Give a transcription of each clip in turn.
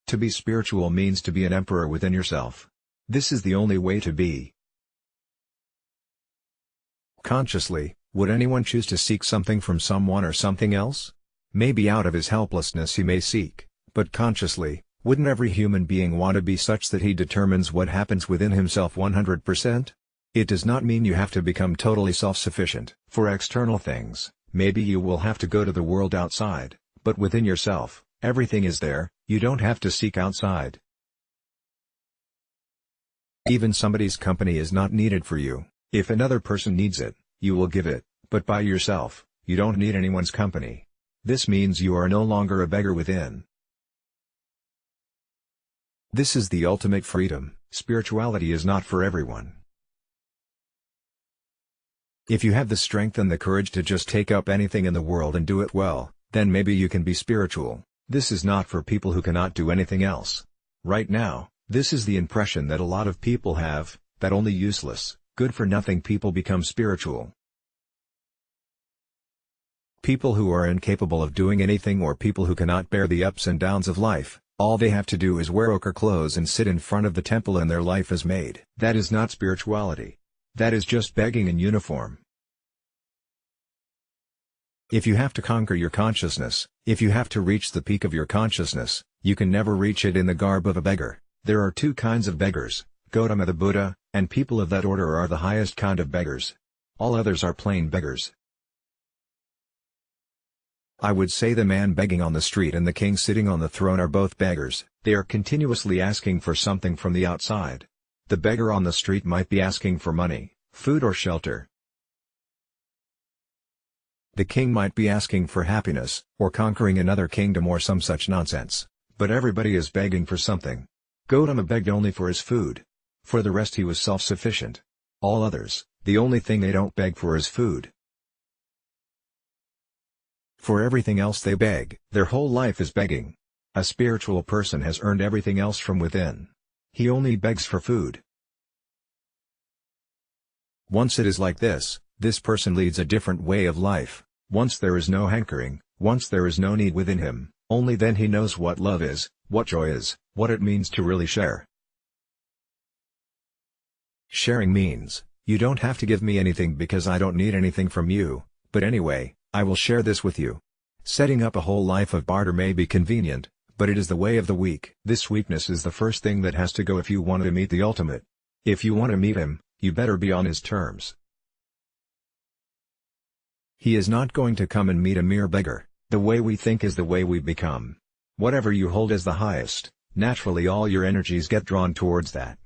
To be spiritual means to be an emperor within yourself. This is the only way to be. Consciously, would anyone choose to seek something from someone or something else? Maybe out of his helplessness he may seek, but consciously, wouldn't every human being want to be such that he determines what happens within himself 100%? It does not mean you have to become totally self-sufficient. For external things, maybe you will have to go to the world outside, but within yourself, everything is there, you don't have to seek outside. Even somebody's company is not needed for you. If another person needs it, you will give it, but by yourself, you don't need anyone's company. This means you are no longer a beggar within. This is the ultimate freedom. Spirituality is not for everyone. If you have the strength and the courage to just take up anything in the world and do it well, then maybe you can be spiritual. This is not for people who cannot do anything else. Right now, this is the impression that a lot of people have, that only useless, good-for-nothing people become spiritual. People who are incapable of doing anything or people who cannot bear the ups and downs of life, all they have to do is wear ochre clothes and sit in front of the temple and their life is made. That is not spirituality. That is just begging in uniform. If you have to conquer your consciousness, if you have to reach the peak of your consciousness, you can never reach it in the garb of a beggar. There are two kinds of beggars, Gautama the Buddha, and people of that order are the highest kind of beggars. All others are plain beggars. I would say the man begging on the street and the king sitting on the throne are both beggars. They are continuously asking for something from the outside. The beggar on the street might be asking for money, food or shelter. The king might be asking for happiness, or conquering another kingdom or some such nonsense. But everybody is begging for something. Gautama begged only for his food. For the rest he was self-sufficient. All others, the only thing they don't beg for is food. For everything else they beg. Their whole life is begging. A spiritual person has earned everything else from within. He only begs for food. Once it is like this person leads a different way of life. Once there is no hankering, once there is no need within him, only then he knows what love is, what joy is, what it means to really share. Sharing means, you don't have to give me anything because I don't need anything from you, but anyway, I will share this with you. Setting up a whole life of barter may be convenient, but it is the way of the weak. This weakness is the first thing that has to go if you want to meet the ultimate. If you want to meet him, you better be on his terms. He is not going to come and meet a mere beggar. The way we think is the way we become. Whatever you hold as the highest, naturally all your energies get drawn towards that.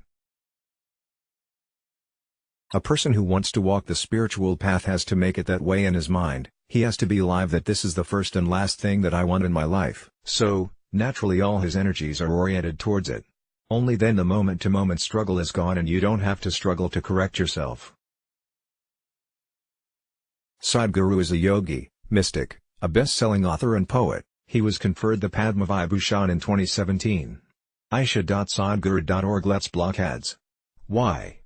A person who wants to walk the spiritual path has to make it that way in his mind. He has to be alive that this is the first and last thing that I want in my life. So, naturally all his energies are oriented towards it. Only then the moment-to-moment struggle is gone and you don't have to struggle to correct yourself. Sadhguru is a yogi, mystic, a best-selling author and poet. He was conferred the Padma Vibhushan in 2017. Aisha.sadhguru.org. Let's block ads. Why?